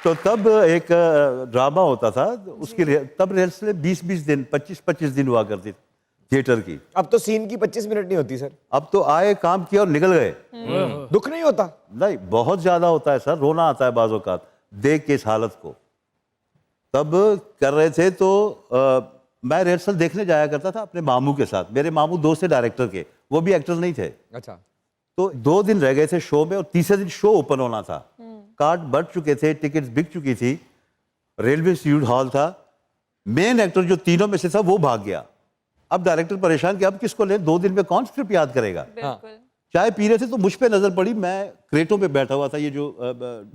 तो तब एक ड्रामा होता था, उसकी तब रिहर्सल 20-20 दिन 25-25 दिन हुआ करती थी थिएटर की। अब तो सीन की 25 मिनट नहीं होती सर। अब तो आए, काम किया और निकल गए। दुख नहीं होता? नहीं, बहुत ज्यादा होता है सर, रोना आता है बाज़ औक़ात देख के इस हालत को। तब कर रहे थे तो मैं रिहर्सल देखने जाया करता था अपने मामू के साथ। मेरे मामू दोस्त थे डायरेक्टर के, वो भी एक्टर नहीं थे। अच्छा। तो 2 दिन रह गए थे शो में और तीसरे दिन शो ओपन होना था। कार्ड बढ़ चुके थे, टिकट्स बिक चुकी थी, रेलवे इंस्टीट्यूट हॉल था। मेन एक्टर जो तीनों में से था वो भाग गया। अब डायरेक्टर परेशान कि अब किसको ले, 2 दिन में कौन स्क्रिप्ट याद करेगा। चाय पी रहे थे तो मुझ पे नजर पड़ी, मैं क्रेटों पे बैठा हुआ था, ये जो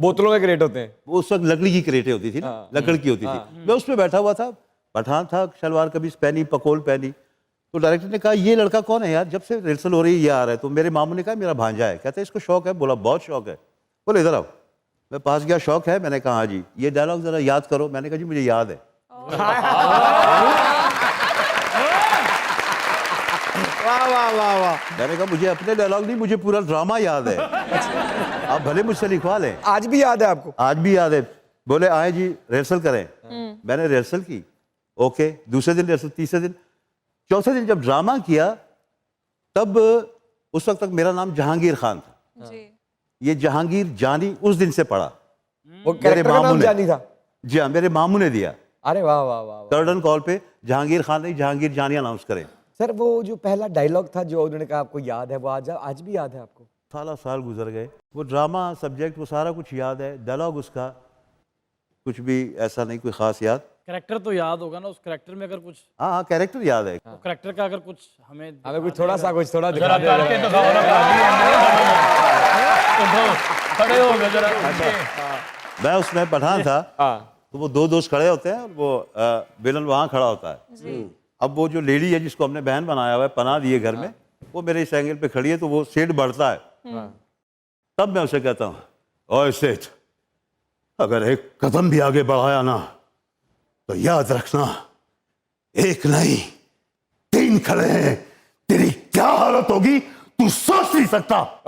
बोतलों के क्रेट होते हैं, वो उस वक्त लकड़ी की क्रेटें होती थी ना, लकड़ की होती थी। मैं उस पे बैठा हुआ था, पठान था, शलवार कमीज पहनी, पकोल पहनी। तो डायरेक्टर ने कहा ये लड़का कौन है यार, जब से रिहर्सल हो रही है ये आ रहा है। तो मेरे मामू ने कहा मेरा भांजा है। कहते इसको शौक है? बोला बहुत शौक है। बोले इधर आओ। मैं पास गया, शौक है? मैंने कहा हाँ जी। ये डायलॉग जरा याद करो। मैंने कहा जी मुझे याद है। वाह वाह वाह वाह। मैंने कहा मुझे अपने डायलॉग नहीं, मुझे पूरा ड्रामा याद है। आप भले मुझसे लिखवा लें। आज भी याद है आपको? आज भी याद है। बोले आए जी रिहर्सल करें। मैंने रिहर्सल की, ओके। दूसरे दिन रिहर्सल, तीसरे दिन, चौथे दिन जब ड्रामा किया तब उस वक्त तक मेरा नाम जहांगीर खान था जी। ये जहांगीर जानी उस दिन से पड़ा। वो कैरेक्टर का नाम जानी था? जी हाँ, मेरे मामू ने दिया। अरे वाह वाह वाह। कर्डन कॉल पे जहांगीर खान नहीं जहांगीर जानी अनाउंस करें। सर वो जो पहला डायलॉग था जो उन्होंने कहा आपको याद है, वो आज भी याद है आपको? साल गुजर गए, वो ड्रामा सब्जेक्ट वो सारा कुछ याद है, डायलॉग उसका कुछ भी ऐसा नहीं कोई खास याद। कैरेक्टर तो याद होगा ना, उस कैरेक्टर में अगर कुछ, हाँ कैरेक्टर याद है। तो कैरेक्टर का अगर कुछ हमें कुछ थोड़ा सा कुछ थोड़ा जरा दिखा करके दे। दिखाओ ना, खड़े हो गए जरा। मैं उसमें पठान था, हाँ। तो वो 2 दोस्त खड़े होते हैं और वो विलन वहाँ खड़ा होता है। अब वो जो लेडी है जिसको हमने बहन बनाया हुआ है, पनाह दिए घर में, वो मेरे इस एंगल पे खड़ी है, तो वो सेठ बढ़ता है। तब मैं उसे कहता हूँ ओए सेठ, अगर एक कदम भी आगे बढ़ाया ना तो याद रखना 1 नहीं 3 खड़े हैं, तेरी क्या हालत होगी तू सोच नहीं सकता।